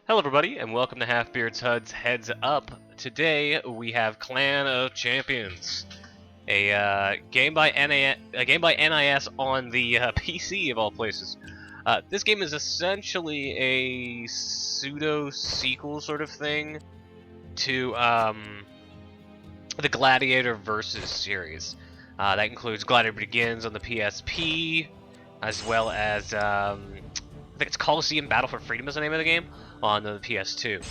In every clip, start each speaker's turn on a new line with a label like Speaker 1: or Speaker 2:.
Speaker 1: Hello everybody, and welcome to Halfbeard's HUD's Heads Up. Today we have Clan of Champions, a game by NIS on the PC of all places. This game is essentially a pseudo-sequel sort of thing to the Gladiator Versus series. That includes Gladiator Begins on the PSP, as well as I think it's Colosseum Battle for Freedom is the name of the game, on the PS2.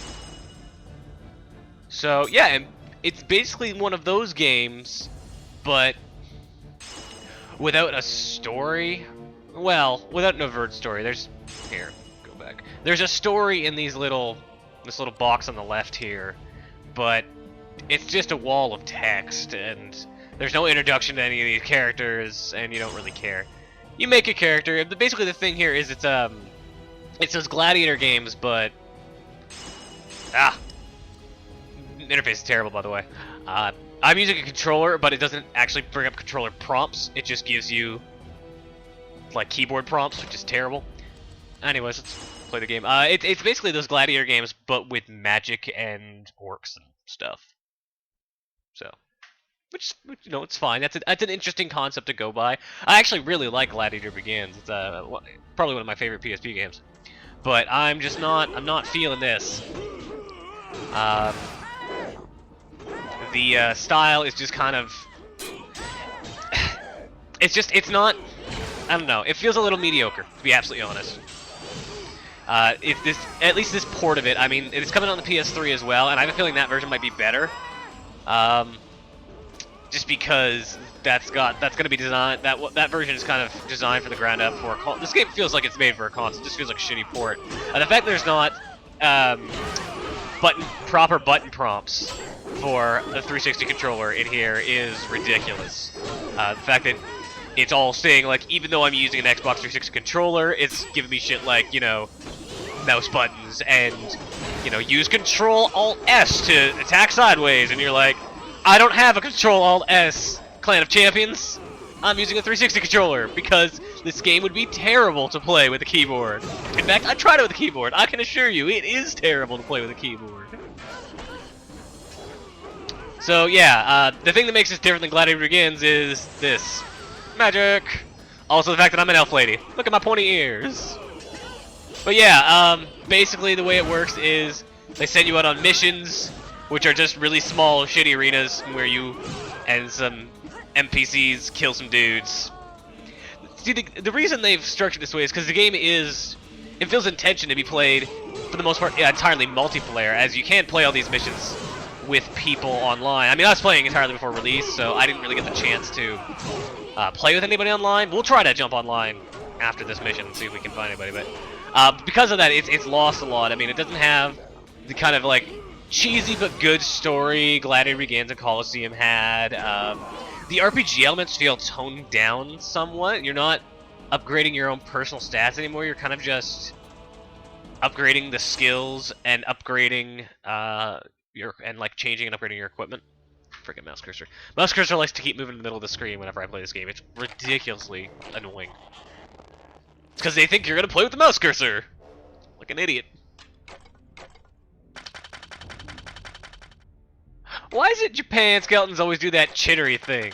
Speaker 1: So yeah, and it's basically one of those games, but without a story. Well, without an overt story. There's go back. There's a story in this little box on the left here, but it's just a wall of text, and there's no introduction to any of these characters, and you don't really care. You make a character. Basically, the thing here is it's those Gladiator games, but interface is terrible, by the way. I'm using a controller, but it doesn't actually bring up controller prompts. It just gives you like keyboard prompts, which is terrible. Anyways, let's play the game. It's basically those Gladiator games, but with magic and orcs and stuff. So, which you know, it's fine. That's an interesting concept to go by. I actually really like Gladiator Begins. It's probably one of my favorite PSP games. But I'm not feeling this. The style is just kind of, it's not, I don't know, it feels a little mediocre, to be absolutely honest. At least this port of it, I mean, it's coming on the PS3 as well, and I have a feeling that version might be better. Just because that's gonna be designed, that version is kind of designed for the ground up for a console. This game feels like it's made for a console. It just feels like a shitty port. And the fact there's not proper button prompts for the 360 controller in here is ridiculous. The fact that it's all saying, like, even though I'm using an Xbox 360 controller, it's giving me shit like, you know, mouse buttons and, you know, use Control-Alt-S to attack sideways, and you're like, I don't have a Control-Alt-S, Clan of Champions. I'm using a 360 controller because this game would be terrible to play with a keyboard. In fact, I tried it with a keyboard. I can assure you, it is terrible to play with a keyboard. So yeah, the thing that makes this different than Gladiator Begins is this. Magic! Also the fact that I'm an elf lady. Look at my pointy ears. But yeah, basically the way it works is they send you out on missions, which are just really small, shitty arenas where you and some NPCs kill some dudes. See, the reason they've structured this way is because the game it feels intention to be played, for the most part, entirely multiplayer, as you can play all these missions with people online. I mean, I was playing entirely before release, so I didn't really get the chance to play with anybody online. We'll try to jump online after this mission and see if we can find anybody, but because of that, it's lost a lot. I mean, it doesn't have the kind of, like, cheesy but good story Gladiator Begins and Colosseum had. The RPG elements feel toned down somewhat. You're not upgrading your own personal stats anymore. You're kind of just upgrading the skills and upgrading changing and upgrading your equipment. Freaking mouse cursor. Mouse cursor likes to keep moving in the middle of the screen whenever I play this game. It's ridiculously annoying. It's because they think you're gonna play with the mouse cursor, like an idiot. Why is it Japan skeletons always do that chittery thing?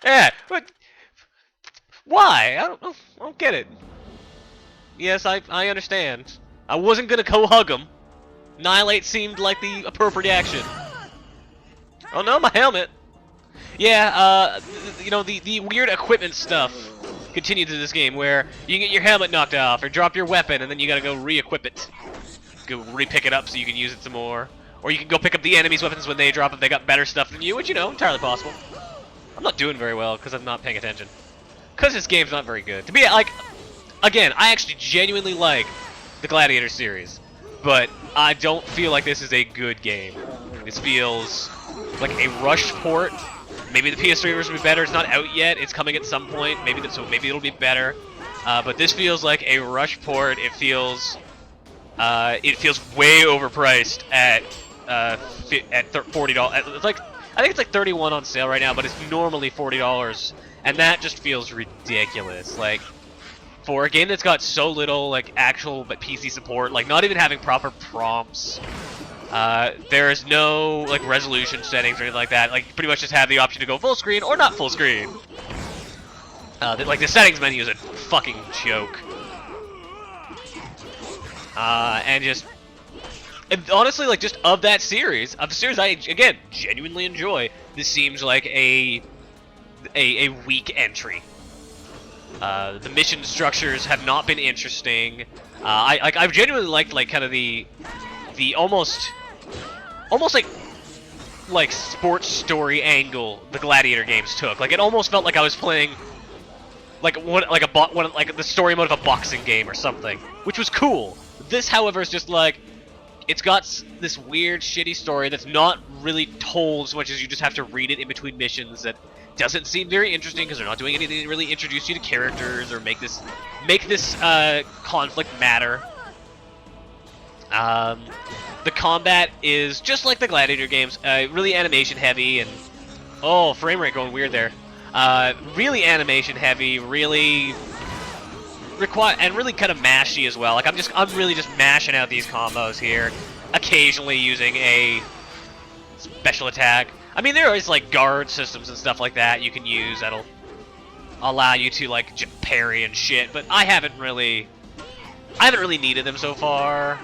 Speaker 1: Yeah, but why? I don't get it. Yes, I understand. I wasn't gonna go hug him. Annihilate seemed like the appropriate action. Oh no, my helmet. Yeah, you know, the weird equipment stuff continues in this game where you can get your helmet knocked off or drop your weapon and then you gotta go re-equip it. Go re-pick it up so you can use it some more. Or you can go pick up the enemy's weapons when they drop if they got better stuff than you, which, you know, entirely possible. I'm not doing very well because I'm not paying attention. Because this game's not very good. To be, like, again, I actually genuinely like the Gladiator series. But I don't feel like this is a good game. This feels like a rushed port. Maybe the PS3 version will be better. It's not out yet. It's coming at some point. Maybe it'll be better. But this feels like a rushed port. It feels way overpriced at $40. It's like, I think it's like $31 on sale right now, but it's normally $40, and that just feels ridiculous. Like, for a game that's got so little like actual PC support, like not even having proper prompts. There is no like resolution settings or anything like that. Like pretty much just have the option to go full screen or not full screen. Like the settings menu is a fucking joke. And honestly, like just of that series, of the series I again genuinely enjoy, this seems like a weak entry. The mission structures have not been interesting. I've genuinely liked like kind of the almost like sports story angle the Gladiator games took. Like it almost felt like I was playing like the story mode of a boxing game or something, which was cool. This, however, is just like it's got this weird, shitty story that's not really told so much as you just have to read it in between missions. That doesn't seem very interesting because they're not doing anything to really introduce you to characters or make this conflict matter. The combat is just like the Gladiator games, really animation heavy and frame rate going weird there. Really animation heavy, really really kind of mashy as well. Like I'm really just mashing out these combos here, occasionally using a special attack. I mean, there is like guard systems and stuff like that you can use that'll allow you to like parry and shit, but I haven't really needed them so far.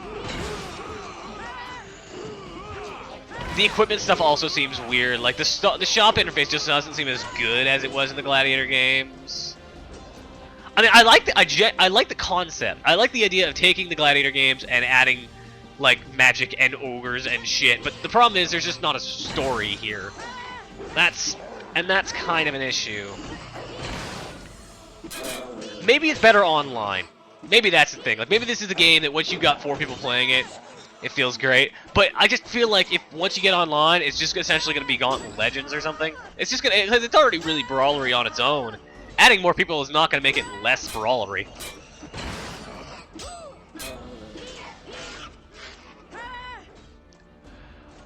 Speaker 1: The equipment stuff also seems weird. Like the shop interface just doesn't seem as good as it was in the Gladiator games. I mean, I like the concept. I like the idea of taking the Gladiator games and adding like magic and ogres and shit. But the problem is there's just not a story here. That's kind of an issue. Maybe it's better online. Maybe that's the thing. Like maybe this is a game that once you got 4 people playing it, it feels great. But I just feel like if once you get online, it's just essentially going to be Gauntlet Legends or something. It's just gonna because it's already really brawlery on its own. Adding more people is not going to make it less brawlery.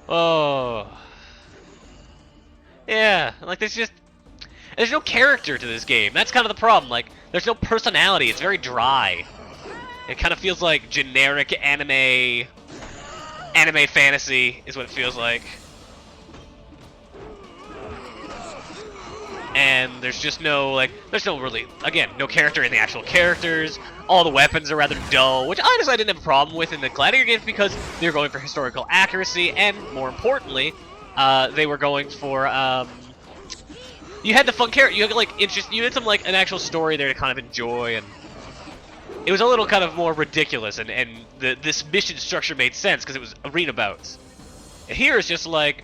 Speaker 1: Oh. Yeah, like there's no character to this game. That's kind of the problem. Like, there's no personality. It's very dry. It kind of feels like generic anime fantasy is what it feels like. And there's just no no character in the actual characters. All the weapons are rather dull, which honestly I didn't have a problem with in the Gladiator games because they were going for historical accuracy, and more importantly, they were going for you had the fun character. You had like you had some like an actual story there to kind of enjoy, and it was a little kind of more ridiculous, and this mission structure made sense because it was arena bouts. Here it's just like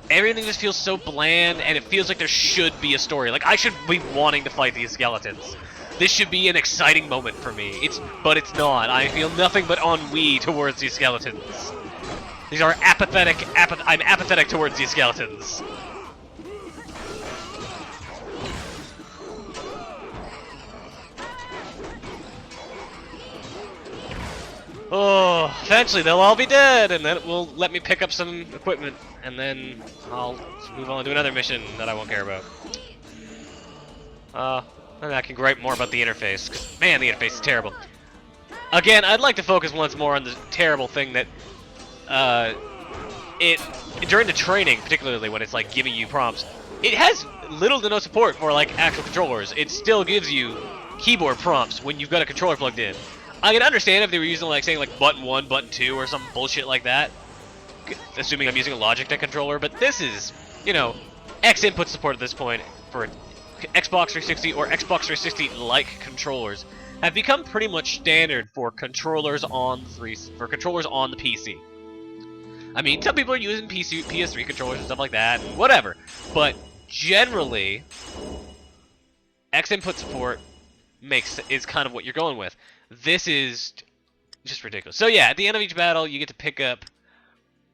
Speaker 1: everything just feels so bland, and it feels like there should be a story. Like, I should be wanting to fight these skeletons. This should be an exciting moment for me. But it's not. I feel nothing but ennui towards these skeletons. These are apathetic. I'm apathetic towards these skeletons. Oh, eventually they'll all be dead, and then it will let me pick up some equipment, and then I'll move on to another mission that I won't care about. And I can gripe more about the interface, because, man, the interface is terrible. Again, I'd like to focus once more on the terrible thing that, during the training, particularly when it's, like, giving you prompts, it has little to no support for, like, actual controllers. It still gives you keyboard prompts when you've got a controller plugged in. I can understand if they were using, like, saying, like, button 1, button 2, or some bullshit like that. Assuming I'm using a Logitech controller, but this is, you know, X input support at this point for Xbox 360 or Xbox 360-like controllers have become pretty much standard for controllers on the PC. I mean, some people are using PS3 controllers and stuff like that, and whatever. But generally, X input support is kind of what you're going with. This is just ridiculous. So yeah, at the end of each battle, you get to pick up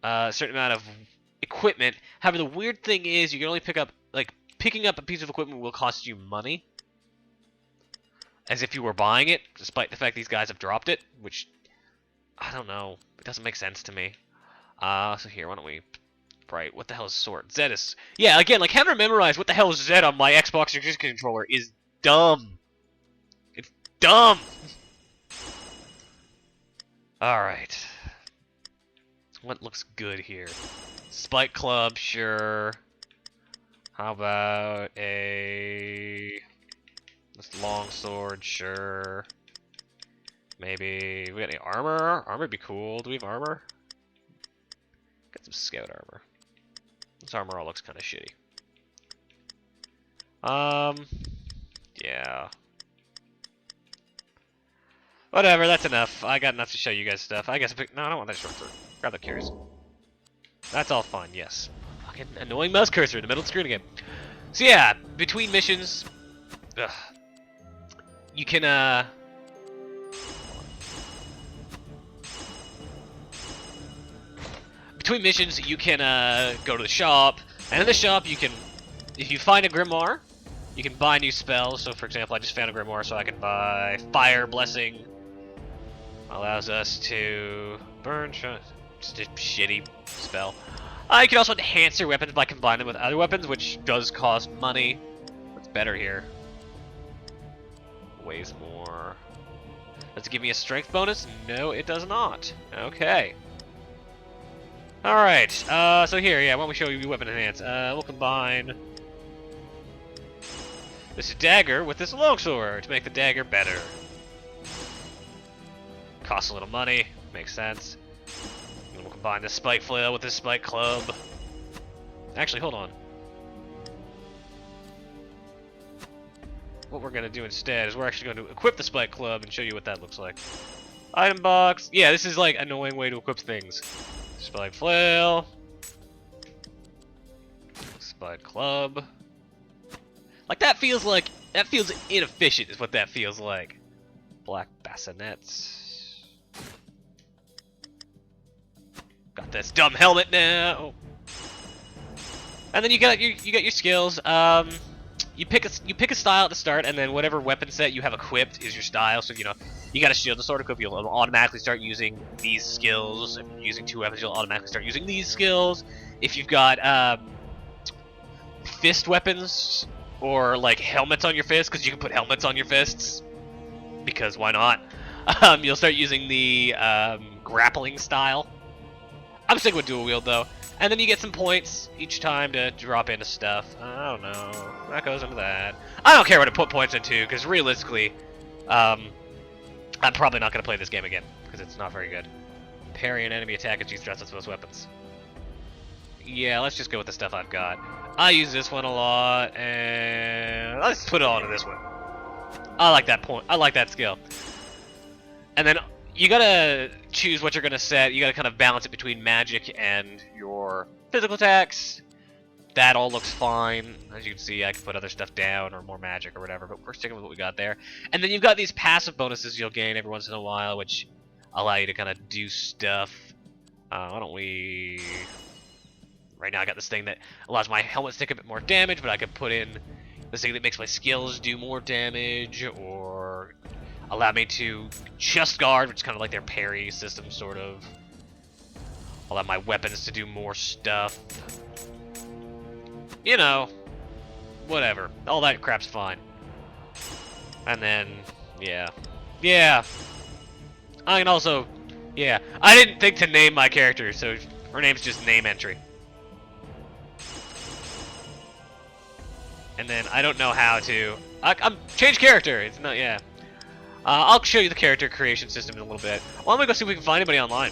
Speaker 1: a certain amount of equipment. However, the weird thing is you can only pick up, like, picking up a piece of equipment will cost you money. As if you were buying it, despite the fact these guys have dropped it, which, I don't know, it doesn't make sense to me. So here, why don't we, right, what the hell is sword? Z is, yeah, again, like, having to memorize what the hell is Z on my Xbox 360 controller is dumb. dumb! Alright. What looks good here? Spike Club, sure. How about this longsword, sure. Maybe we got any armor? Armor would be cool. Do we have armor? Got some scout armor. This armor all looks kind of shitty. Yeah. Whatever, that's enough. I got enough to show you guys stuff. I guess no, I don't want that short sword. Grab the curious. That's all fine, yes. Fucking annoying mouse cursor in the middle of the screen again. So yeah, between missions, you can between missions you can go to the shop, and in the shop you can, if you find a grimoire, you can buy new spells. So for example, I just found a grimoire, so I can buy Fire Blessing. Allows us to burn shots. Just a shitty spell. You can also enhance your weapons by combining them with other weapons, which does cost money. What's better here? Weighs more. Does it give me a strength bonus? No, it does not. Okay. Alright, so here, yeah, why don't we show you weapon enhance? We'll combine this dagger with this longsword to make the dagger better. Costs a little money, makes sense. And we'll combine this spike flail with this spike club. Actually, hold on. What we're gonna do instead is we're actually going to equip the spike club and show you what that looks like. Item box. Yeah, this is like an annoying way to equip things. Spike flail. Spike club. Like that feels inefficient is what that feels like. Black bassinets. Got this dumb helmet now. And then you got your skills. You pick a style at the start, and then whatever weapon set you have equipped is your style. So you know you got a shield and sword equipped, you'll automatically start using these skills. If you're using 2 weapons, you'll automatically start using these skills. If you've got fist weapons or like helmets on your fists, because you can put helmets on your fists, because why not? You'll start using the grappling style. I'm sticking with dual wield though. And then you get some points each time to drop into stuff. I don't know. That goes into that. I don't care what to put points into, because realistically, I'm probably not going to play this game again, because it's not very good. Parry an enemy attack as you thrust with those weapons. Yeah, let's just go with the stuff I've got. I use this one a lot, and let's put it all into this one. I like that point. I like that skill. And then you gotta choose what you're gonna set. You gotta kind of balance it between magic and your physical attacks. That all looks fine. As you can see, I can put other stuff down or more magic or whatever, but we're sticking with what we got there. And then you've got these passive bonuses you'll gain every once in a while, which allow you to kind of do stuff. Why don't we... Right now I got this thing that allows my helmet to take a bit more damage, but I could put in this thing that makes my skills do more damage, or allow me to just guard, which is kind of like their parry system, sort of. Allow my weapons to do more stuff. You know, whatever. All that crap's fine. And then, yeah. Yeah. I can also, yeah. I didn't think to name my character, so her name's just name entry. And then I don't know how to... I'm change character. It's not, yeah. I'll show you the character creation system in a little bit. Why don't we go see if we can find anybody online?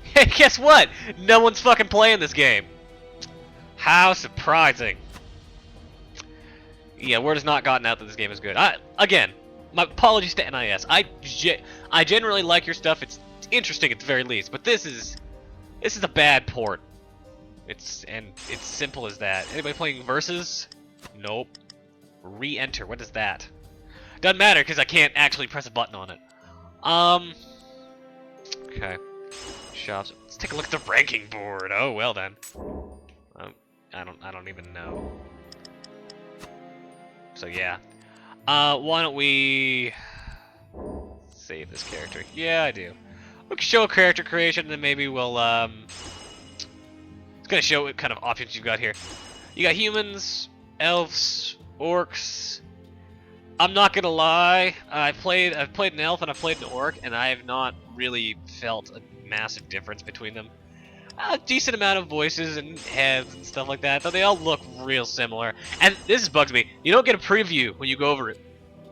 Speaker 1: Hey, guess what? No one's fucking playing this game. How surprising. Yeah, word has not gotten out that this game is good. Again, my apologies to NIS. I generally like your stuff. It's interesting at the very least, but this is a bad port. It's simple as that. Anybody playing Versus? Nope. Re-enter. What is that? Doesn't matter because I can't actually press a button on it. Okay. Shops. Let's take a look at the ranking board. Oh well then. I don't even know. So yeah. Why don't we save this character? Yeah, I do. We can show a character creation, and then maybe we'll it's gonna show what kind of options you've got here. You got humans, elves, orcs. I'm not gonna lie. I've played an elf and I've played an orc, and I have not really felt a massive difference between them. A decent amount of voices and heads and stuff like that, though they all look real similar. And this bugs me. You don't get a preview when you go over it.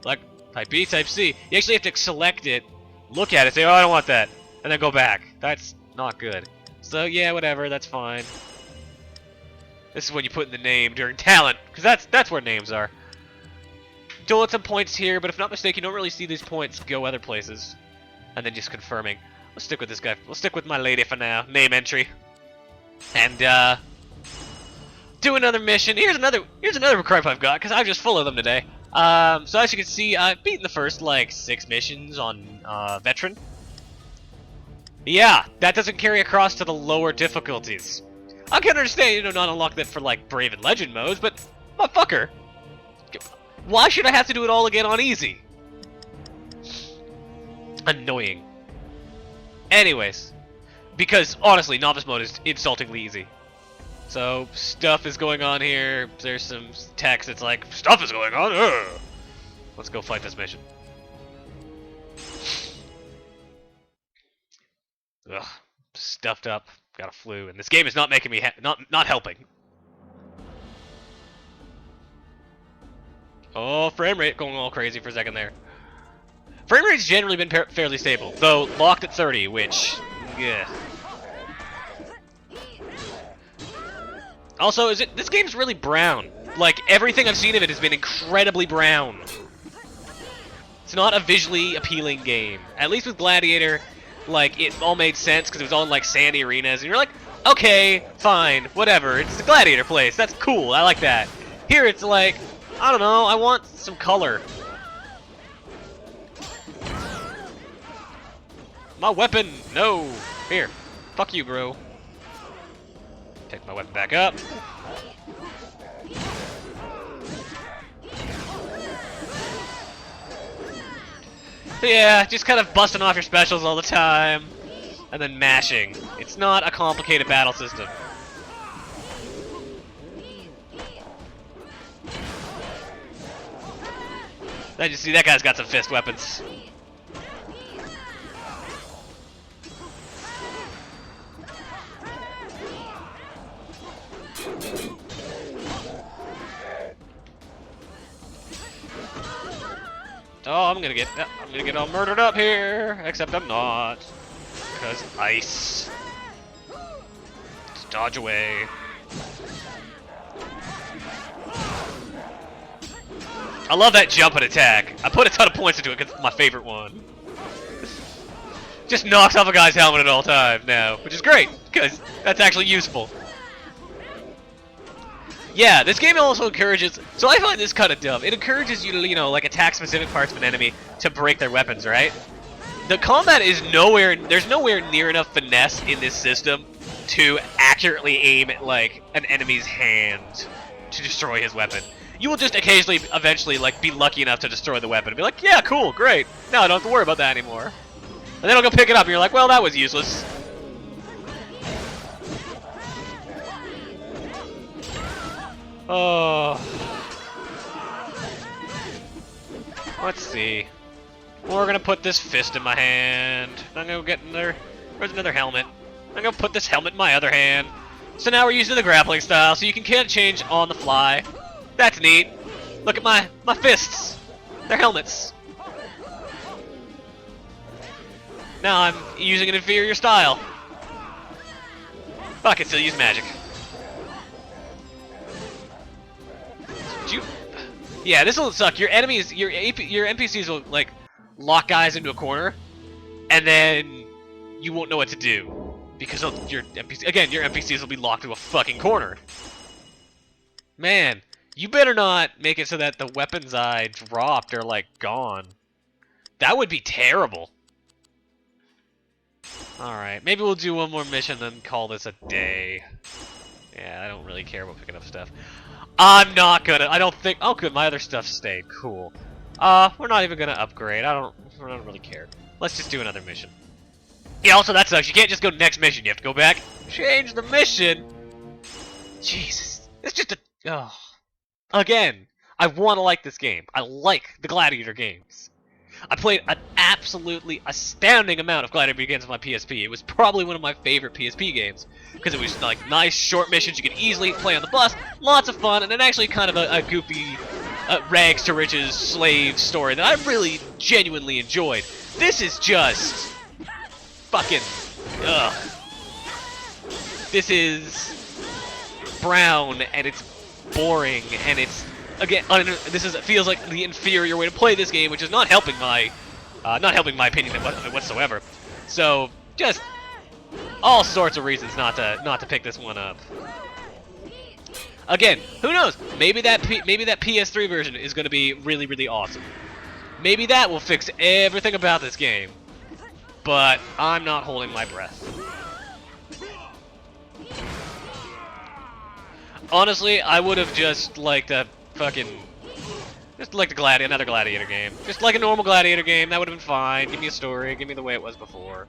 Speaker 1: Like type B, type C. You actually have to select it, look at it, say, oh, I don't want that, and then go back. That's not good. So yeah, whatever. That's fine. This is when you put in the name during talent, because that's where names are. Doing some points here, but if not mistaken, you don't really see these points go other places. And then just confirming. We'll stick with this guy. We'll stick with my lady for now. Name entry. And do another mission. Here's another gripe I've got, because I'm just full of them today. So as you can see, I've beaten the first like 6 missions on veteran. Yeah, that doesn't carry across to the lower difficulties. I can understand, you know, not unlock that for like Brave and Legend modes, but motherfucker, why should I have to do it all again on easy? Annoying. Anyways, because honestly, novice mode is insultingly easy. So stuff is going on here. There's some text. It's like stuff is going on. Ugh. Let's go fight this mission. Ugh, stuffed up. Got a flu, and this game is not making me not helping. Oh, frame rate going all crazy for a second there. Frame rate's generally been fairly stable, though locked at 30, which, yeah. Also, this game's really brown. Like everything I've seen of it has been incredibly brown. It's not a visually appealing game. At least with Gladiator, like it all made sense because it was all in like sandy arenas, and you're like, okay, fine, whatever. It's the Gladiator place. That's cool. I like that. Here it's like, I don't know. I want some color. My weapon! No! Here. Fuck you, bro. Pick my weapon back up. Yeah, just kind of busting off your specials all the time. And then mashing. It's not a complicated battle system. Then you see that guy's got some fist weapons. Oh, I'm gonna get all murdered up here, except I'm not, because ice. Let's dodge away. I love that jump and attack. I put a ton of points into it because it's my favorite one. Just knocks off a guy's helmet at all times now, which is great because that's actually useful. Yeah, this game also encourages, so I find this kind of dumb. It encourages you to, you know, like attack specific parts of an enemy to break their weapons, right? The combat is there's nowhere near enough finesse in this system to accurately aim at, like, an enemy's hand to destroy his weapon. You will just occasionally, eventually, like, be lucky enough to destroy the weapon and be like, yeah, cool, great. Now I don't have to worry about that anymore. And then I'll go pick it up and you're like, well, that was useless. Oh. Let's see. We're gonna put this fist in my hand. I'm gonna get another. Where's another helmet? I'm gonna put this helmet in my other hand. So now we're using the grappling style, so you can kind of change on the fly. That's neat. Look at my fists. They're helmets. Now I'm using an inferior style. But I can still use magic. Yeah, this will suck. Your enemies, your NPCs will like lock guys into a corner, and then you won't know what to do because your NPCs will be locked into a fucking corner. Man, you better not make it so that the weapons I dropped are like gone. That would be terrible. All right, maybe we'll do one more mission, then call this a day. Yeah, I don't really care about picking up stuff. I'm not gonna. I don't think. Oh, good. My other stuff stayed. Cool. We're not even gonna upgrade. I don't really care. Let's just do another mission. Yeah. Also, that sucks. You can't just go next mission. You have to go back, change the mission. Jesus, it's just a. Oh. Again, I want to like this game. I like the Gladiator games. I played an absolutely astounding amount of Gladiator games on my PSP. It was probably one of my favorite PSP games because it was like nice short missions you could easily play on the bus, lots of fun, and then actually kind of a goofy rags to riches slave story that I really genuinely enjoyed. This is just fucking ugh. This is brown and it's boring and it's again it feels like the inferior way to play this game, which is not helping my opinion whatsoever. So just all sorts of reasons not to pick this one up. Again, who knows? Maybe that PS3 version is going to be really, really awesome. Maybe that will fix everything about this game. But I'm not holding my breath. Honestly, I would have just liked a another Gladiator game. Just like a normal Gladiator game, that would have been fine. Give me a story, give me the way it was before.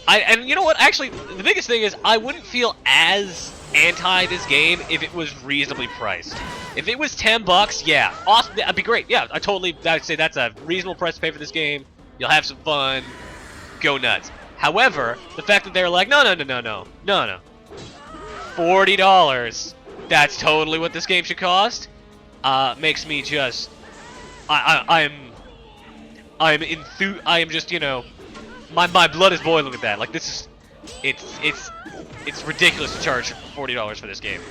Speaker 1: And you know what? Actually, the biggest thing is I wouldn't feel as anti this game if it was reasonably priced. If it was $10, yeah, awesome, that'd be great. Yeah, I'd say that's a reasonable price to pay for this game. You'll have some fun, go nuts. However, the fact that they're like, no, $40, that's totally what this game should cost, makes me just, I am just, you know, my blood is boiling with that. Like, this is, it's ridiculous to charge $40 for this game.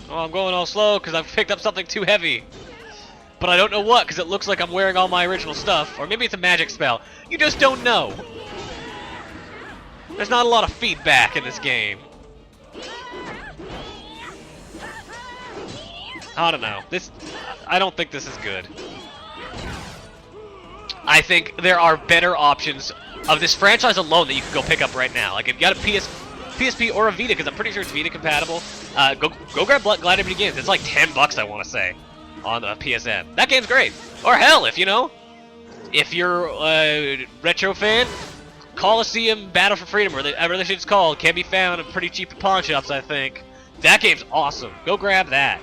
Speaker 1: Oh, I'm going all slow because I've picked up something too heavy. But I don't know what, because it looks like I'm wearing all my original stuff. Or maybe it's a magic spell. You just don't know. There's not a lot of feedback in this game. I don't know. I don't think this is good. I think there are better options of this franchise alone that you can go pick up right now. Like, if you got a PSP or a Vita, because I'm pretty sure it's Vita compatible, go grab Gladiator Begins. It's like $10, I want to say, on the PSN. That game's great. Or hell, if you're a retro fan, Coliseum Battle for Freedom, or whatever this shit's called, can be found pretty cheap at pawn shops, I think. That game's awesome. Go grab that.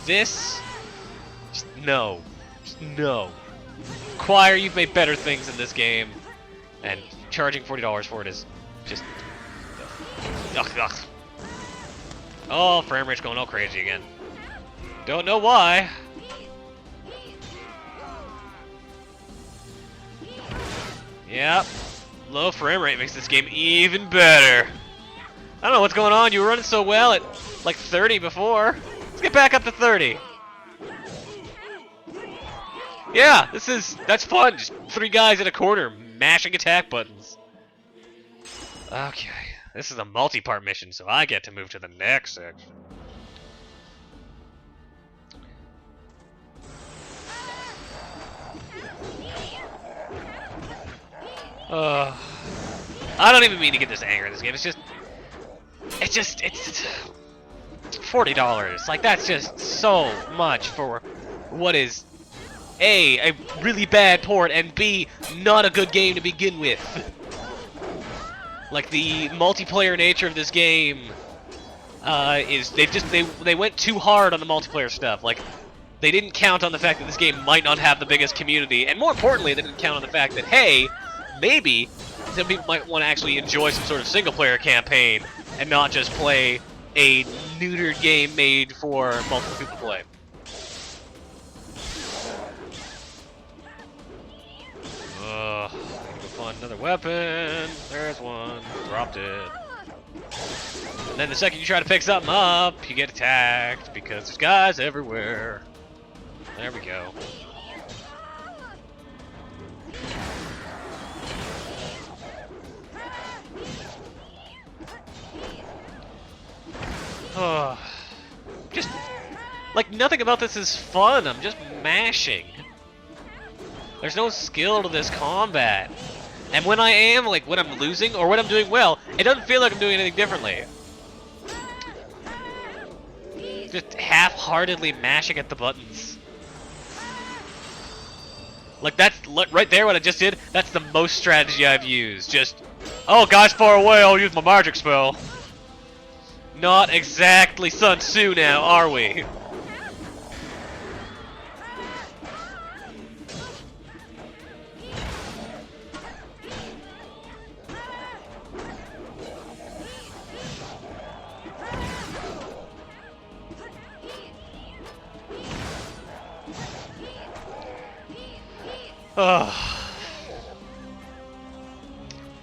Speaker 1: This, just no. Choir, you've made better things in this game, and charging $40 for it is just ugh. Oh, frame rate's going all crazy again. Don't know why. Yep, low frame rate makes this game even better. I don't know what's going on. You were running so well at like 30 before. Let's get back up to 30. Yeah, that's fun. Just 3 guys in a corner mashing attack buttons. Okay, this is a multi-part mission, so I get to move to the next section. I don't even mean to get this angry in this game. It's $40. Like, that's just so much for what is A, really bad port, and B, not a good game to begin with. Like, the multiplayer nature of this game they went too hard on the multiplayer stuff. Like, they didn't count on the fact that this game might not have the biggest community, and more importantly, they didn't count on the fact that, hey, maybe some people might want to actually enjoy some sort of single-player campaign and not just play a neutered game made for multiple people to play. Need to go find another weapon. There's one. Dropped it. And then the second you try to pick something up, you get attacked because there's guys everywhere. There we go. Just, like, nothing about this is fun. I'm just mashing. There's no skill to this combat. And when when I'm losing or when I'm doing well, it doesn't feel like I'm doing anything differently. Just half-heartedly mashing at the buttons. Like, that's right there what I just did. That's the most strategy I've used. Just, oh, guy's far away, I'll use my magic spell. Not exactly Sun Tzu now, are we?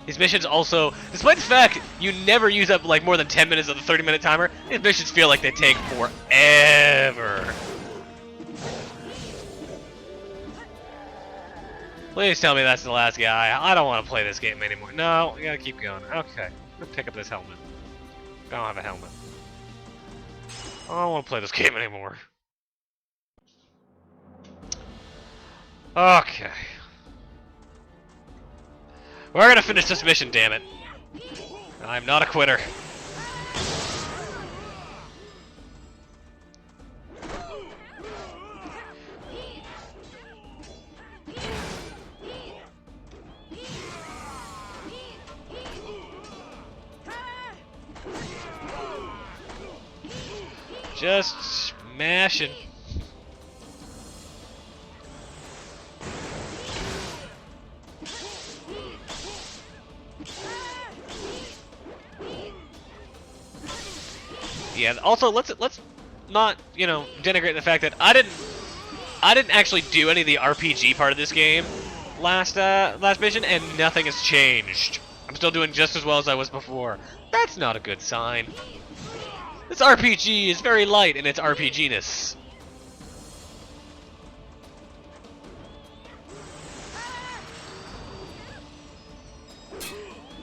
Speaker 1: These missions also, despite the fact you never use up like more than 10 minutes of the 30-minute timer, these missions feel like they take forever. Please tell me that's the last guy. I don't want to play this game anymore. No, we gotta keep going. Okay, let's pick up this helmet. I don't have a helmet. I don't want to play this game anymore. Okay. We're gonna finish this mission, damn it. I'm not a quitter. Just smashing. Yeah, also let's not, you know, denigrate the fact that I didn't actually do any of the RPG part of this game last mission, and nothing has changed. I'm still doing just as well as I was before. That's not a good sign. This RPG is very light in its RPG-ness.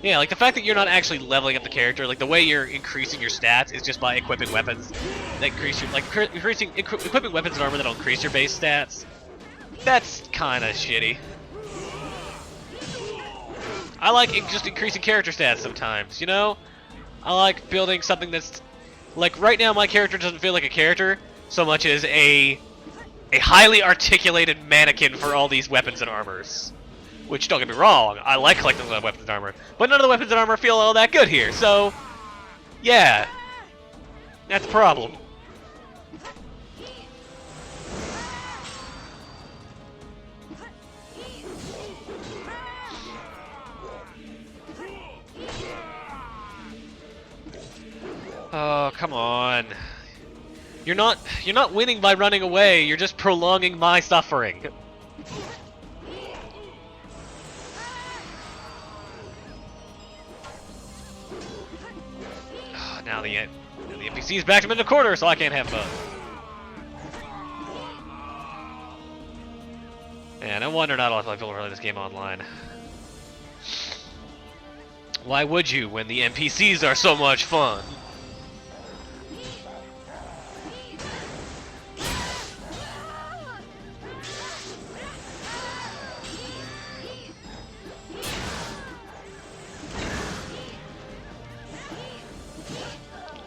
Speaker 1: Yeah, like the fact that you're not actually leveling up the character, like the way you're increasing your stats is just by equipping weapons that increase your, like equipping weapons and armor that'll increase your base stats. That's kind of shitty. I like just increasing character stats sometimes, you know? I like building something that's, like right now my character doesn't feel like a character so much as a highly articulated mannequin for all these weapons and armors. Which, don't get me wrong, I like collecting the weapons and armor, but none of the weapons and armor feel all that good here, so yeah, that's a problem. Oh, come on. You're not winning by running away, you're just prolonging my suffering. Now the NPC's backed him in the corner, so I can't have fun. Yeah, no wonder not a lot of people play this game online. Why would you when the NPCs are so much fun?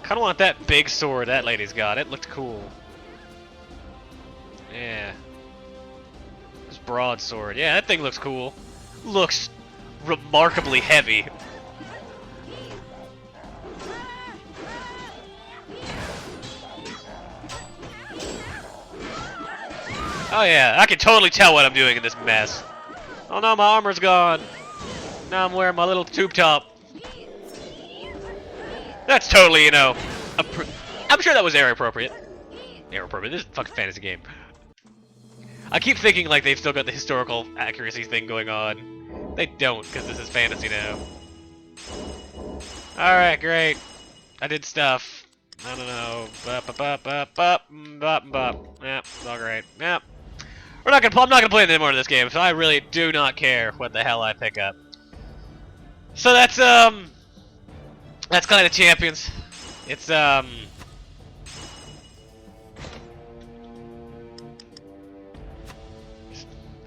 Speaker 1: Kinda want that big sword that lady's got. It looked cool. Yeah. This broadsword. Yeah, that thing looks cool. Looks remarkably heavy. Oh yeah, I can totally tell what I'm doing in this mess. Oh no, my armor's gone. Now I'm wearing my little tube top. That's totally, you know, I'm sure that was era appropriate. Era appropriate. This is a fucking fantasy game. I keep thinking like they've still got the historical accuracy thing going on. They don't, because this is fantasy now. Alright, great. I did stuff. I don't know. Yep, it's all great. Yep. I'm not gonna play any more of this game, so I really do not care what the hell I pick up. So that's Clash of Champions. It's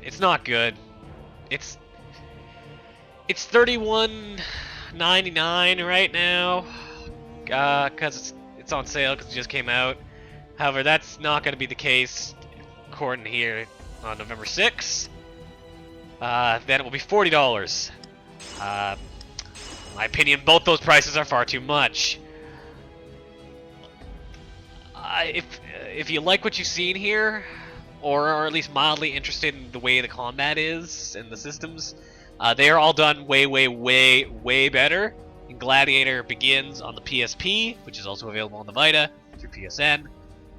Speaker 1: it's not good. It's $31.99 right now, cause it's on sale because it just came out. However, that's not going to be the case according here on November 6th. Then it will be $40. In my opinion, both those prices are far too much. if you like what you've seen here, or are at least mildly interested in the way the combat is and the systems, they are all done way better. And Gladiator begins on the PSP, which is also available on the Vita through PSN,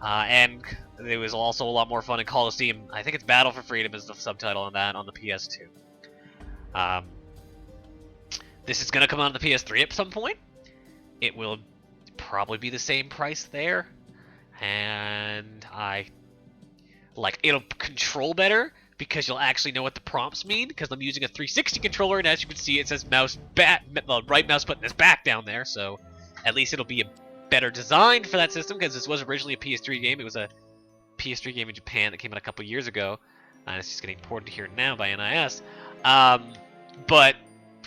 Speaker 1: and it was also a lot more fun in Coliseum. I think it's Battle for Freedom is the subtitle on that on the PS2. This is going to come out on the PS3 at some point. It will probably be the same price there, and it'll control better because you'll actually know what the prompts mean, because I'm using a 360 controller, and as you can see, it says the right mouse button is back down there, so at least it'll be a better designed for that system, because this was originally a PS3 game. It was a PS3 game in Japan that came out a couple years ago, and it's just getting ported here now by NIS. But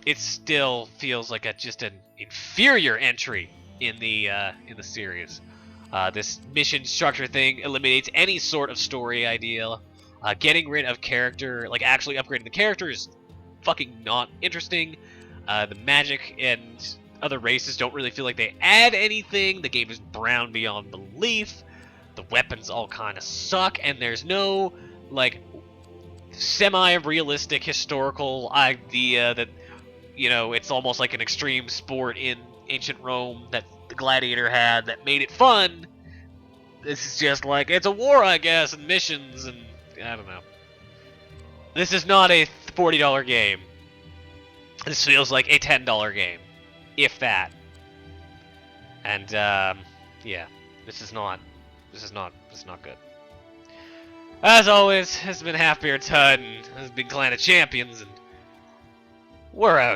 Speaker 1: it still feels like just an inferior entry in the series. This mission structure thing eliminates any sort of story idea. Getting rid of character, like actually upgrading the character, is fucking not interesting. The magic and other races don't really feel like they add anything. The game is brown beyond belief. The weapons all kind of suck, and there's no like semi-realistic historical idea that, you know, it's almost like an extreme sport in ancient Rome that the Gladiator had that made it fun. This is just like, it's a war, I guess, and missions, and I don't know. This is not a $40 game. This feels like a $10 game, if that. And yeah, this is not good. As always, this has been Half Beard Tud, and this has been Clan of Champions, and we're out.